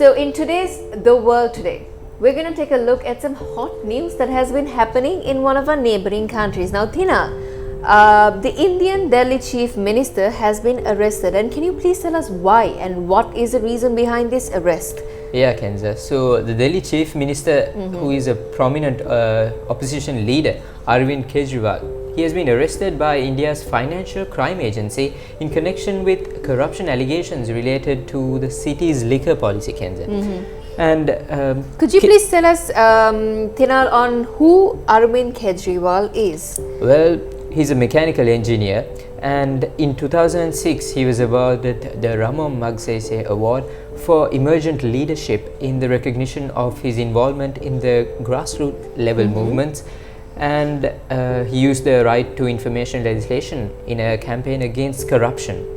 So in today's The World Today, we're going to take a look at some hot news that has been happening in one of our neighboring countries. Now, Tina, the Indian Delhi Chief Minister has been arrested, and can you please tell us why and what is the reason behind this arrest? Yeah, Kenza. So the Delhi Chief Minister, who is a prominent opposition leader, Arvind Kejriwal, he has been arrested by India's Financial Crime Agency in connection with corruption allegations related to the city's liquor policy, Kenza. And could you please tell us, Tinal, on who Arvind Kejriwal is? Well, he's a mechanical engineer, and in 2006 he was awarded the Rama Magsaysay Award for emergent leadership in the recognition of his involvement in the grassroots level movements, and he used the right to information legislation in a campaign against corruption.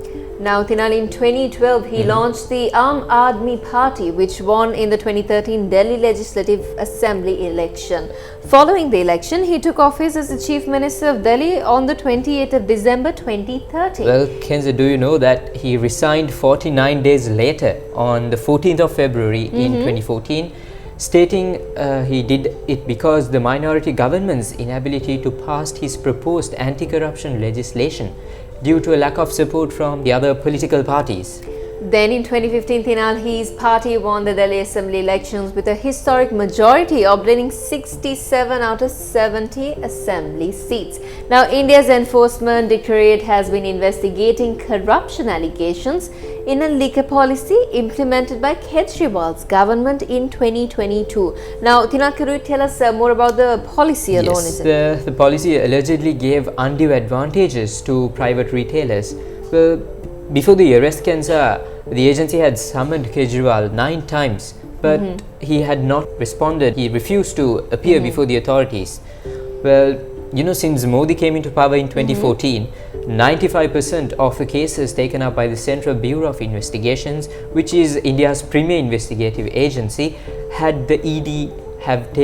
Now, Tinal, in 2012, he launched the Aam Aadmi Party, which won in the 2013 Delhi Legislative Assembly election. Following the election, he took office as the Chief Minister of Delhi on the 28th of December 2013. Well, Kenza, do you know that he resigned 49 days later on the 14th of February in 2014, stating he did it because the minority government's inability to pass his proposed anti-corruption legislation due to a lack of support from the other political parties. Then in 2015, Tinal, his party won the Delhi Assembly elections with a historic majority, obtaining 67 out of 70 assembly seats. Now, India's Enforcement Directorate has been investigating corruption allegations in a liquor policy implemented by Kejriwal's government in 2022. Now, Tinal, could you tell us more about the policy alone? Yes, the policy allegedly gave undue advantages to private retailers. Well, before the arrest, Kenza, the agency had summoned Kejriwal 9 times, but he had not responded. He refused to appear before the authorities. Well, you know, since Modi came into power in 2014, 95% of the cases taken up by the Central Bureau of Investigations, which is India's premier investigative agency, had the ED have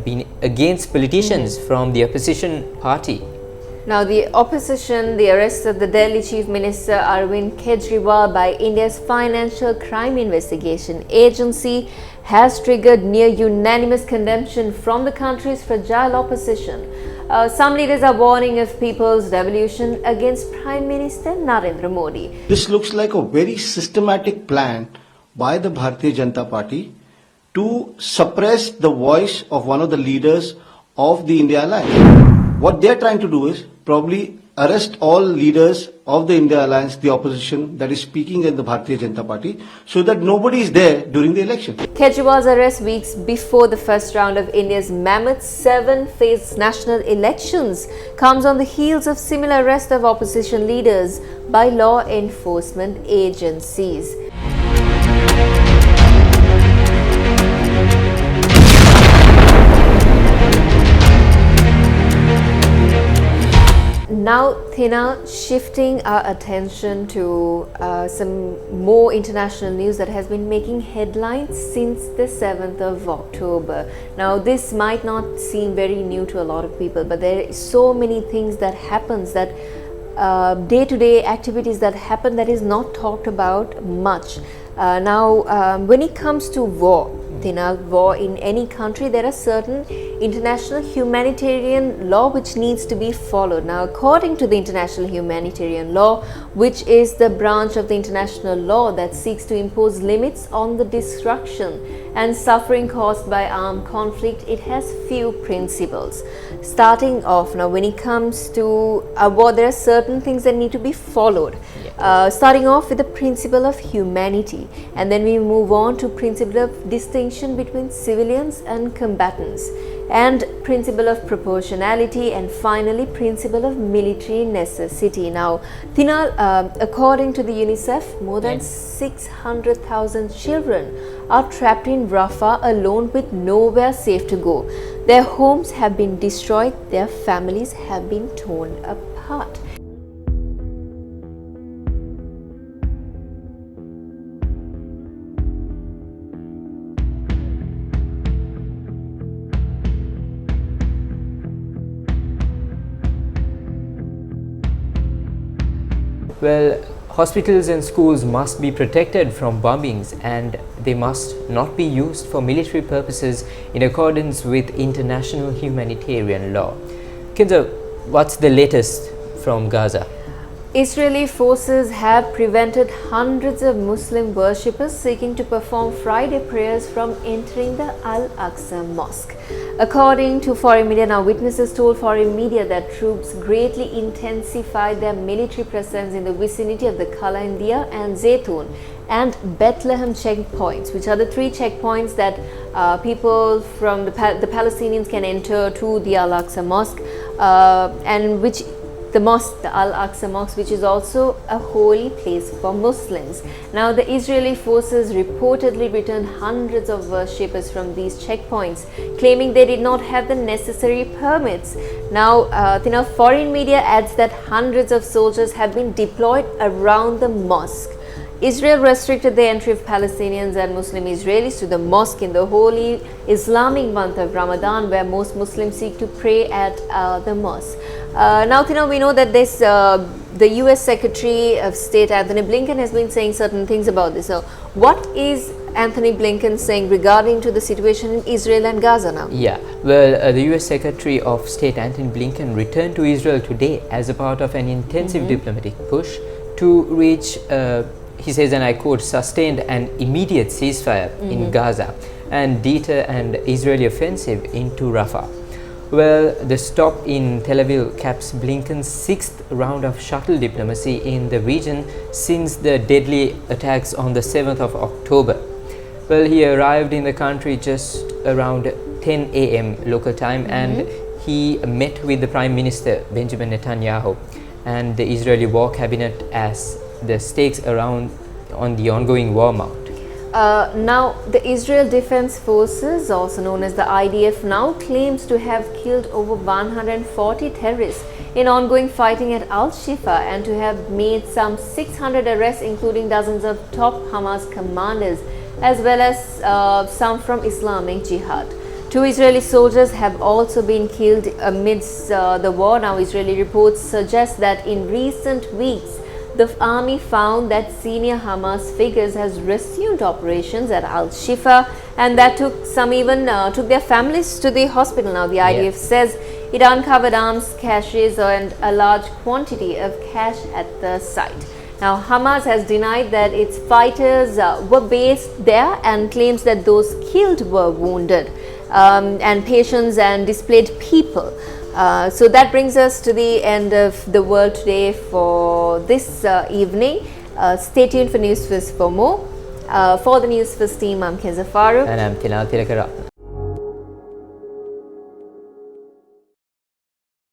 been against politicians from the opposition party. Now, the opposition, the arrest of the Delhi Chief Minister Arvind Kejriwal by India's Financial Crime Investigation Agency has triggered near unanimous condemnation from the country's fragile opposition. Some leaders are warning of people's revolution against Prime Minister Narendra Modi. This looks like a very systematic plan by the Bharatiya Janata Party to suppress the voice of one of the leaders of the India Alliance. What they are trying to do is probably arrest all leaders of the India Alliance, the opposition that is speaking in the Bharatiya Janata Party, so that nobody is there during the election. Kejriwal's arrest weeks before the first round of India's mammoth 7-phase national elections comes on the heels of similar arrest of opposition leaders by law enforcement agencies. Now, Thina, shifting our attention to some more international news that has been making headlines since the 7th of October. Now, this might not seem very new to a lot of people, but there are so many things that happens that day-to-day activities that happen that is not talked about much. When it comes to war, war in any country, there are certain international humanitarian law which needs to be followed. Now, according to the international humanitarian law, which is the branch of the international law that seeks to impose limits on the destruction and suffering caused by armed conflict, it has few principles. Starting off, now when it comes to war, there are certain things that need to be followed. Starting off with the principle of humanity, and then we move on to principle of distinction between civilians and combatants, and principle of proportionality, and finally principle of military necessity. Now, Tinal, according to the UNICEF, more than 600,000 children are trapped in Rafah alone with nowhere safe to go. Their homes have been destroyed, their families have been torn apart. Well, Hospitals and schools must be protected from bombings, and they must not be used for military purposes in accordance with international humanitarian law. Kinza, what's the latest from Gaza? Israeli forces have prevented hundreds of Muslim worshippers seeking to perform Friday prayers from entering the Al-Aqsa Mosque. According to foreign media, now witnesses told foreign media that troops greatly intensified their military presence in the vicinity of the Qalandia and Zaytun and Bethlehem checkpoints, which are the three checkpoints that people from the Palestinians can enter to the Al-Aqsa Mosque, and which the mosque, the Al-Aqsa Mosque, which is also a holy place for Muslims. Now, the Israeli forces reportedly returned hundreds of worshippers from these checkpoints, claiming they did not have the necessary permits. Now, foreign media adds that hundreds of soldiers have been deployed around the mosque. Israel restricted the entry of Palestinians and Muslim Israelis to the mosque in the holy Islamic month of Ramadan, where most Muslims seek to pray at the mosque. Now, we know that the US Secretary of State Anthony Blinken has been saying certain things about this. So, what is Anthony Blinken saying regarding to the situation in Israel and Gaza now? Yeah, well, the US Secretary of State Anthony Blinken returned to Israel today as a part of an intensive diplomatic push to reach, he says, and I quote, sustained an immediate ceasefire in Gaza and deter an Israeli offensive into Rafah. Well, the stop in Tel Aviv caps Blinken's sixth round of shuttle diplomacy in the region since the deadly attacks on the 7th of October. Well, he arrived in the country just around 10 a.m. local time, and he met with the Prime Minister Benjamin Netanyahu and the Israeli war cabinet as the stakes around on the ongoing war mount. Now, the Israel Defense Forces, also known as the IDF, now claims to have killed over 140 terrorists in ongoing fighting at Al-Shifa and to have made some 600 arrests, including dozens of top Hamas commanders, as well as some from Islamic Jihad. 2 Israeli soldiers have also been killed amidst the war. Now, Israeli reports suggest that in recent weeks, the army found that senior Hamas figures has resumed operations at Al-Shifa, and that some even took their families to the hospital. Now, the IDF says it uncovered arms caches and a large quantity of cash at the site. Now, Hamas has denied that its fighters were based there and claims that those killed were wounded and patients and displaced people. So that brings us to the end of the world today for this evening. Stay tuned for Newsfirst for more. For the Newsfirst team, I'm Keza Farouk. And I'm Tilal Tilakara.